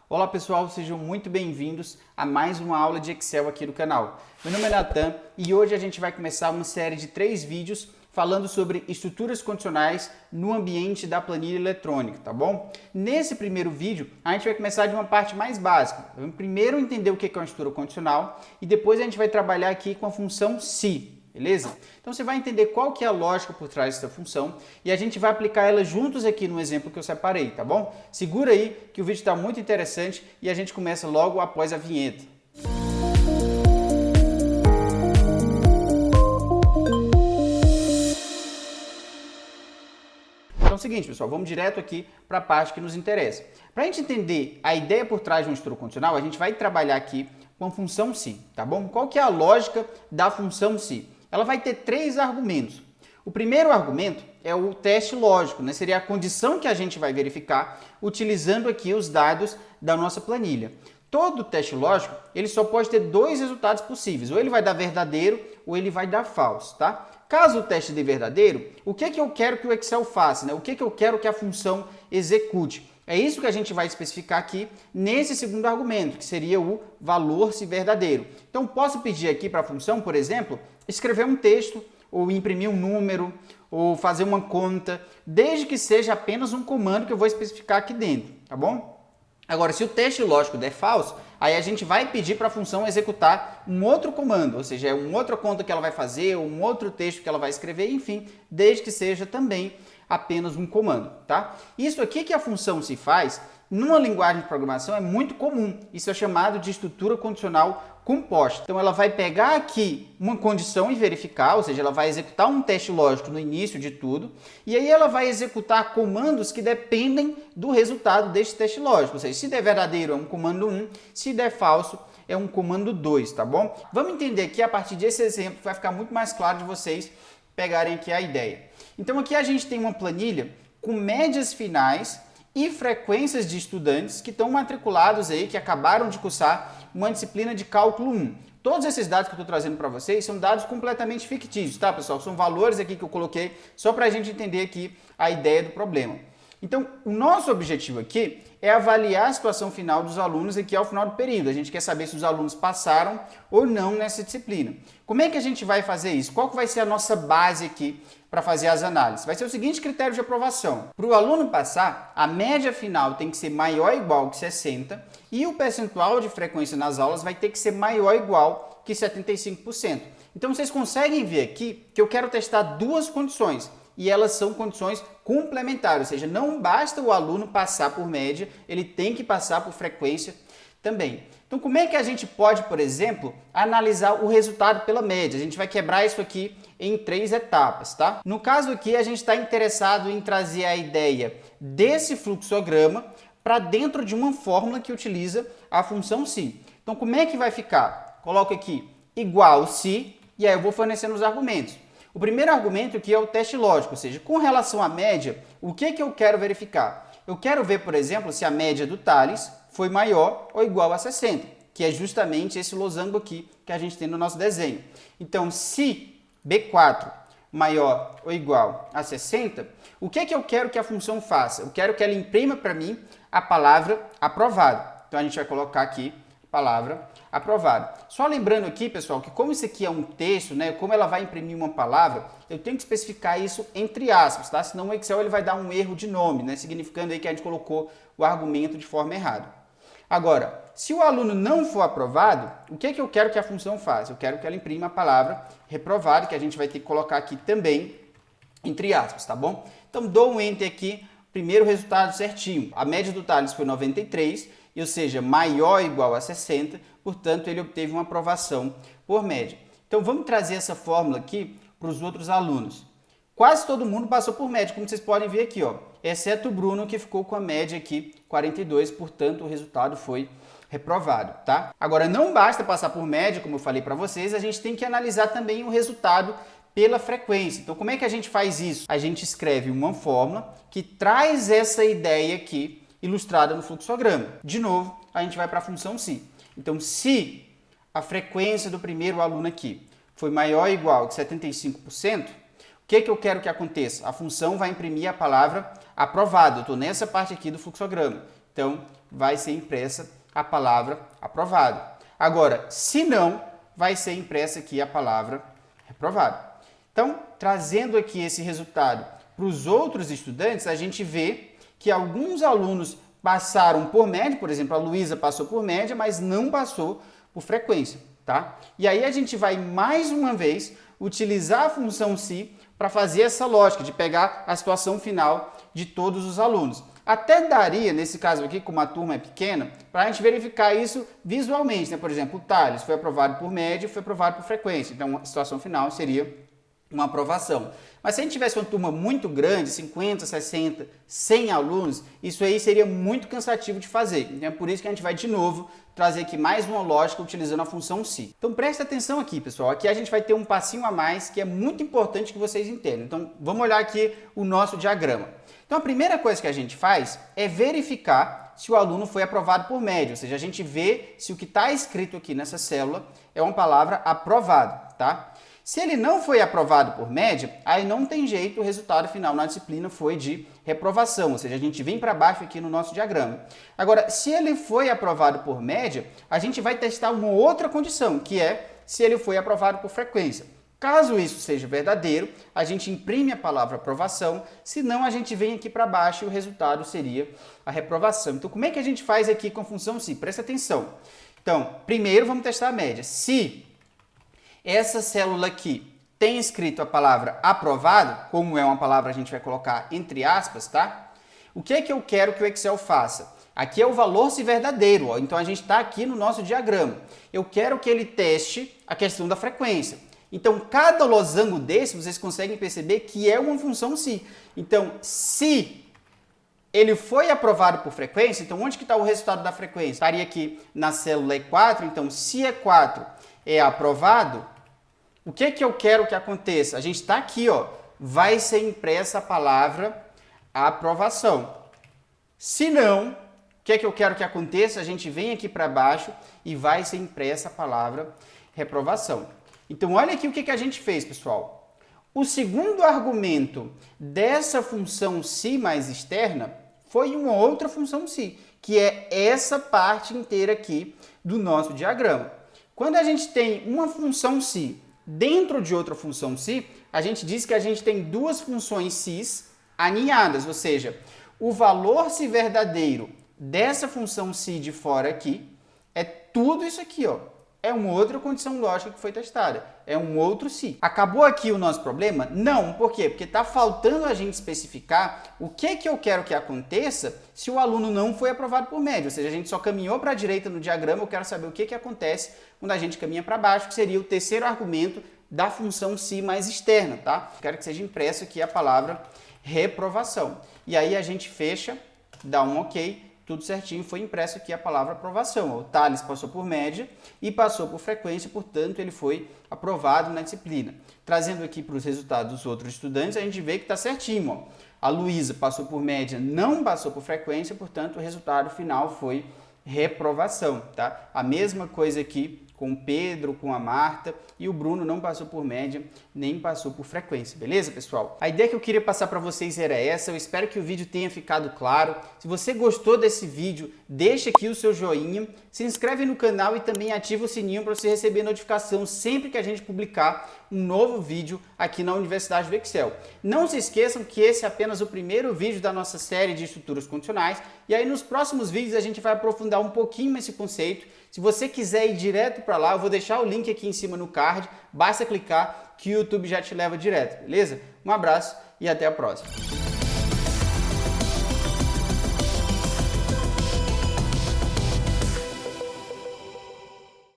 Olá pessoal, sejam muito bem-vindos a mais uma aula de Excel aqui do canal. Meu nome é Natan e hoje a gente vai começar uma série de 3 vídeos falando sobre estruturas condicionais no ambiente da planilha eletrônica, tá bom? Nesse primeiro vídeo, a gente vai começar de uma parte mais básica. Vamos primeiro entender o que é uma estrutura condicional e depois a gente vai trabalhar aqui com a função se. Beleza? Então você vai entender qual que é a lógica por trás dessa função e a gente vai aplicar ela juntos aqui no exemplo que eu separei, tá bom? Segura aí que o vídeo está muito interessante e a gente começa logo após a vinheta. Então é o seguinte, pessoal, vamos direto aqui para a parte que nos interessa. Para a gente entender a ideia por trás de uma estrutura condicional, a gente vai trabalhar aqui com a função se, tá bom? Qual que é a lógica da função se? Ela vai ter 3 argumentos. O primeiro argumento é o teste lógico, né? Seria a condição que a gente vai verificar utilizando aqui os dados da nossa planilha. Todo teste lógico, ele só pode ter 2 resultados possíveis, ou ele vai dar verdadeiro ou ele vai dar falso, tá? Caso o teste dê verdadeiro, o que eu quero que o Excel faça, né? O que eu quero que a função execute? É isso que a gente vai especificar aqui nesse segundo argumento, que seria o valor se verdadeiro. Então, posso pedir aqui para a função, por exemplo, escrever um texto, ou imprimir um número, ou fazer uma conta, desde que seja apenas um comando que eu vou especificar aqui dentro, tá bom? Agora, se o teste lógico der falso, aí a gente vai pedir para a função executar um outro comando, ou seja, é uma outra conta que ela vai fazer, ou um outro texto que ela vai escrever, enfim, desde que seja também apenas um comando, tá? Isso aqui que a função se faz, numa linguagem de programação é muito comum. Isso é chamado de estrutura condicional composta. Então ela vai pegar aqui uma condição e verificar, ou seja, ela vai executar um teste lógico no início de tudo, e aí ela vai executar comandos que dependem do resultado deste teste lógico. Ou seja, se der verdadeiro é um comando 1, se der falso é um comando 2, tá bom? Vamos entender aqui a partir desse exemplo, que vai ficar muito mais claro de vocês pegarem aqui a ideia. Então aqui a gente tem uma planilha com médias finais e frequências de estudantes que estão matriculados aí, que acabaram de cursar uma disciplina de cálculo 1. Todos esses dados que eu estou trazendo para vocês são dados completamente fictícios, tá, pessoal? São valores aqui que eu coloquei só para a gente entender aqui a ideia do problema. Então, o nosso objetivo aqui é avaliar a situação final dos alunos aqui ao final do período. A gente quer saber se os alunos passaram ou não nessa disciplina. Como é que a gente vai fazer isso? Qual que vai ser a nossa base aqui para fazer as análises? Vai ser o seguinte critério de aprovação. Para o aluno passar, a média final tem que ser maior ou igual que 60 e o percentual de frequência nas aulas vai ter que ser maior ou igual que 75%. Então, vocês conseguem ver aqui que eu quero testar 2 condições. E elas são condições complementares, ou seja, não basta o aluno passar por média, ele tem que passar por frequência também. Então, como é que a gente pode, por exemplo, analisar o resultado pela média? A gente vai quebrar isso aqui em 3 etapas, tá? No caso aqui, a gente está interessado em trazer a ideia desse fluxograma para dentro de uma fórmula que utiliza a função se. Então, como é que vai ficar? Coloco aqui igual se, e aí eu vou fornecendo os argumentos. O primeiro argumento aqui é o teste lógico, ou seja, com relação à média, o que eu quero verificar? Eu quero ver, por exemplo, se a média do Thales foi maior ou igual a 60, que é justamente esse losango aqui que a gente tem no nosso desenho. Então, se B4 maior ou igual a 60, o que eu quero que a função faça? Eu quero que ela imprima para mim a palavra aprovado. Então, a gente vai colocar aqui palavra aprovado. Só lembrando aqui, pessoal, que como isso aqui é um texto, né, como ela vai imprimir uma palavra, eu tenho que especificar isso entre aspas, tá? Senão o Excel ele vai dar um erro de nome, né, significando aí que a gente colocou o argumento de forma errada. Agora, se o aluno não for aprovado, o que eu quero que a função faça? Eu quero que ela imprima a palavra reprovado, que a gente vai ter que colocar aqui também entre aspas, tá bom? Então, dou um Enter aqui, primeiro resultado certinho. A média do Thales foi 93, ou seja, maior ou igual a 60, portanto, ele obteve uma aprovação por média. Então, vamos trazer essa fórmula aqui para os outros alunos. Quase todo mundo passou por média, como vocês podem ver aqui, ó, exceto o Bruno, que ficou com a média aqui, 42, portanto, o resultado foi reprovado, tá? Agora, não basta passar por média, como eu falei para vocês, a gente tem que analisar também o resultado pela frequência. Então, como é que a gente faz isso? A gente escreve uma fórmula que traz essa ideia aqui, ilustrada no fluxograma. De novo, a gente vai para a função se. Então, se a frequência do primeiro aluno aqui foi maior ou igual que 75%, o que eu quero que aconteça? A função vai imprimir a palavra aprovado. Eu estou nessa parte aqui do fluxograma. Então, vai ser impressa a palavra aprovado. Agora, se não, vai ser impressa aqui a palavra reprovado. Então, trazendo aqui esse resultado para os outros estudantes, a gente vê que alguns alunos passaram por média, por exemplo, a Luísa passou por média, mas não passou por frequência, tá? E aí a gente vai mais uma vez utilizar a função se para fazer essa lógica de pegar a situação final de todos os alunos. Até daria, nesse caso aqui, como a turma é pequena, para a gente verificar isso visualmente, né? Por exemplo, o Thales foi aprovado por média e foi aprovado por frequência. Então, a situação final seria uma aprovação. Mas se a gente tivesse uma turma muito grande, 50, 60, 100 alunos, isso aí seria muito cansativo de fazer. Então é por isso que a gente vai de novo trazer aqui mais uma lógica utilizando a função se. Então presta atenção aqui, pessoal. Aqui a gente vai ter um passinho a mais que é muito importante que vocês entendam. Então vamos olhar aqui o nosso diagrama. Então a primeira coisa que a gente faz é verificar se o aluno foi aprovado por média, ou seja, a gente vê se o que está escrito aqui nessa célula é uma palavra aprovado, tá? Se ele não foi aprovado por média, aí não tem jeito, o resultado final na disciplina foi de reprovação, ou seja, a gente vem para baixo aqui no nosso diagrama. Agora, se ele foi aprovado por média, a gente vai testar uma outra condição, que é se ele foi aprovado por frequência. Caso isso seja verdadeiro, a gente imprime a palavra aprovação, senão a gente vem aqui para baixo e o resultado seria a reprovação. Então, como é que a gente faz aqui com a função se? Presta atenção. Então, primeiro vamos testar a média. Se essa célula aqui tem escrito a palavra aprovado, como é uma palavra a gente vai colocar entre aspas, tá? O que é que eu quero que o Excel faça? Aqui é o valor se verdadeiro, ó. Então a gente está aqui no nosso diagrama. Eu quero que ele teste a questão da frequência. Então cada losango desse, vocês conseguem perceber que é uma função se. Então se ele foi aprovado por frequência, então onde que está o resultado da frequência? Estaria aqui na célula E4, então se E4 é aprovado, o que que eu quero que aconteça? A gente está aqui, ó, vai ser impressa a palavra aprovação. Se não, o que que eu quero que aconteça? A gente vem aqui para baixo e vai ser impressa a palavra reprovação. Então, olha aqui o que que a gente fez, pessoal. O segundo argumento dessa função se mais externa foi uma outra função se, que é essa parte inteira aqui do nosso diagrama. Quando a gente tem uma função se dentro de outra função se, a gente diz que a gente tem duas funções se aninhadas, ou seja, o valor se verdadeiro dessa função se de fora aqui é tudo isso aqui, ó. É uma outra condição lógica que foi testada. É um outro se. Acabou aqui o nosso problema? Não. Por quê? Porque está faltando a gente especificar o que que eu quero que aconteça se o aluno não foi aprovado por média. Ou seja, a gente só caminhou para a direita no diagrama, eu quero saber o que que acontece quando a gente caminha para baixo, que seria o terceiro argumento da função se mais externa, tá? Quero que seja impresso aqui a palavra reprovação. E aí a gente fecha, dá um ok, tudo certinho, foi impresso aqui a palavra aprovação. O Thales passou por média e passou por frequência, portanto, ele foi aprovado na disciplina. Trazendo aqui para os resultados dos outros estudantes, a gente vê que está certinho. Ó. A Luísa passou por média, não passou por frequência, portanto, o resultado final foi reprovação. Tá? A mesma coisa aqui com o Pedro, com a Marta, e o Bruno não passou por média, nem passou por frequência, beleza, pessoal? A ideia que eu queria passar para vocês era essa, eu espero que o vídeo tenha ficado claro. Se você gostou desse vídeo, deixa aqui o seu joinha, se inscreve no canal e também ativa o sininho para você receber notificação sempre que a gente publicar um novo vídeo aqui na Universidade do Excel. Não se esqueçam que esse é apenas o primeiro vídeo da nossa série de estruturas condicionais, e aí nos próximos vídeos a gente vai aprofundar um pouquinho nesse conceito. Se você quiser ir direto para lá, eu vou deixar o link aqui em cima no card, basta clicar que o YouTube já te leva direto, beleza? Um abraço e até a próxima.